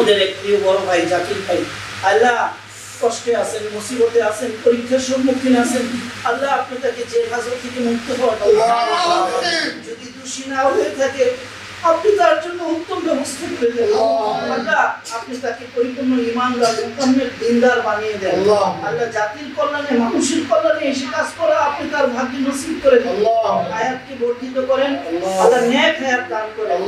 আমাদের একটি বড় ভাই জাকির ভাই আল্লাহ কষ্টে আছেন, মুসিবতে আছেন, পরীক্ষার সম্মুখীন আছেন, আল্লাহ আপনি তাকে জেল হাজত থেকে মুক্ত করেন। যদি দোষী না হয়ে থাকে আপনি তার জন্য উত্তম ব্যবস্থা করে দেন। আল্লাহ আপনি তাকে পরিপূর্ণ ঈমানদার মুকাম্মেল দিনদার বানিয়ে দেন। আল্লাহ জাতির কল্যাণে মানুষের কল্যাণে এসে কাজ করা আপনি তার ভাগ্য নসিব করে দেন। হায়াতকে বর্ধিত করেন, আল্লাহ নেক হায়াত দান করেন।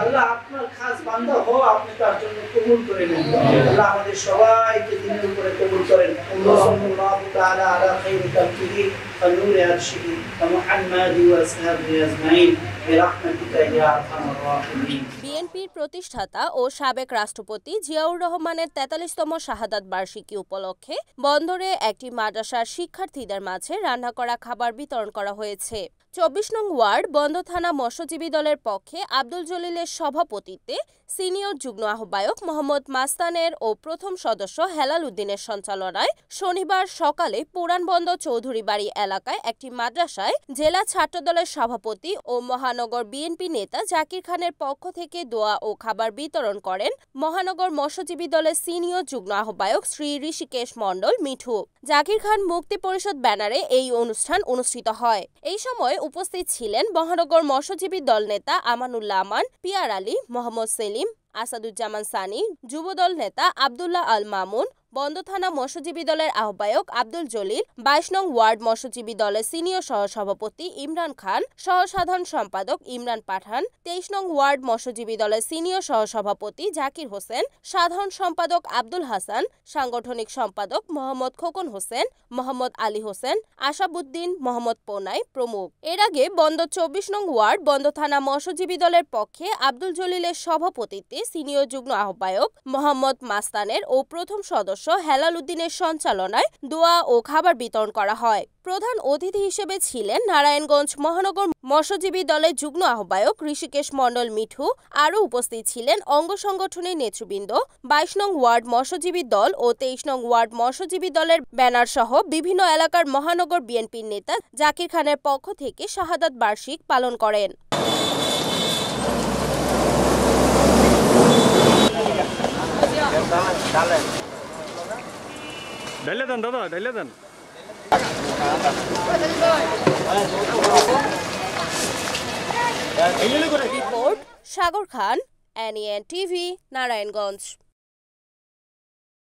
আল্লাহ আপনার খাস বান্দা হও আপনি তার জন্য কবুল করে নেন। আল্লাহ আমাদের সবাইকে দিনের উপরে কবুল করেন। সাল্লাল্লাহু তাআলা আলা খাইরি খালকিহি ওয়া নূরি আরশিহি ওয়া মুহাম্মাদি ওয়া আসহাবিহি আজমাইন বিরাহমাতিকা ইয়া আরহামার রাহিমিন। বিএনপির প্রতিষ্ঠাতা ও সাবেক রাষ্ট্রপতি জিয়াউর রহমানের ৪৩তম শাহাদাত বার্ষিকী উপলক্ষে বন্দরে একটি মাদ্রাসার শিক্ষার্থীদের মাঝে রান্না করা খাবার বিতরণ করা হয়েছে। ২৪ নং ওয়ার্ড বন্দর থানা মৎস্যজীবী দলের পক্ষে আব্দুল জলিলের সভাপতিত্বে সিনিয়র যুগ্ম আহ্বায়ক মোহাম্মদ মাস্তানের ও প্রথম সদস্য হেলাল উদ্দিনের সঞ্চালনায় শনিবার সকালে পুরানবন্দর চৌধুরীবাড়ি এলাকায় একটি মাদ্রাসায় জেলা ছাত্রদলের সভাপতি ও মহানগর বিএনপি নেতা জাকির খানের পক্ষ থেকে দোয়া ও খাবার বিতরণ করেন মহানগর মৎস্যজীবী দলের সিনিয়র যুগ্ম আহ্বায়ক শ্রী ঋষিকেশ মণ্ডল মিঠু। জাকির খান মুক্তি পরিষদ ব্যানারে এই অনুষ্ঠান অনুষ্ঠিত হয়। এই সময় উপস্থিত ছিলেন মহানগর মৎস্যজীবী দল নেতা আমানুল্লাহ আমান, পিয়ার আলী, মোহাম্মদ সেলিম, আসাদুজ্জামান সানি, যুবদল নেতা আব্দুল্লাহ আল মামুন, বন্দর থানা মৎস্যজীবী দলের আহ্বায়ক আব্দুল জলিল, ২২ নং ওয়ার্ড মৎস্যজীবী দলের সিনিয়র সহসভাপতি ইমরান খান, সহসাধারণ সম্পাদক ইমরান পাঠান, ২৩ নং ওয়ার্ড মৎস্যজীবী দলের সিনিয়র সহসভাপতি জাকির হোসেন, সাধারণ সম্পাদক আব্দুল হাসান, সাংগঠনিক সম্পাদক মোহাম্মদ খোকন হোসেন, মোহাম্মদ আলী হোসেন, আশাবুদ্দিন, মোহাম্মদ পোনাই প্রমুখ। এর আগে বন্দর ২৪ নং ওয়ার্ড বন্দর থানা মৎস্যজীবী দলের পক্ষে আব্দুল জলিলের সভাপতিত্বে সিনিয়র যুগ্ম আহ্বায়ক মোহাম্মদ মাস্তানের ও প্রথম সদস্য হেলাল উদ্দিনের সঞ্চালনায় দোয়া ও খাবার বিতরণ করা হয়। প্রধান অতিথি হিসেবে ছিলেন নারায়ণগঞ্জ মহানগর মৎস্যজীবী দলের যুগ্ম আহ্বায়ক ঋষিকেশ মণ্ডল মিঠু। আরও উপস্থিত ছিলেন অঙ্গ সংগঠনের নেতৃবৃন্দ, ২২ নং ওয়ার্ড মৎস্যজীবী দল ও ২৩ নং ওয়ার্ড মৎস্যজীবী দলের ব্যানার সহ বিভিন্ন এলাকার মহানগর বিএনপির নেতা জাকির খানের পক্ষ থেকে শাহাদাত বার্ষিক পালন করেন। রিপোর্ট সাগর খান, NEN টিভি, নারায়ণগঞ্জ।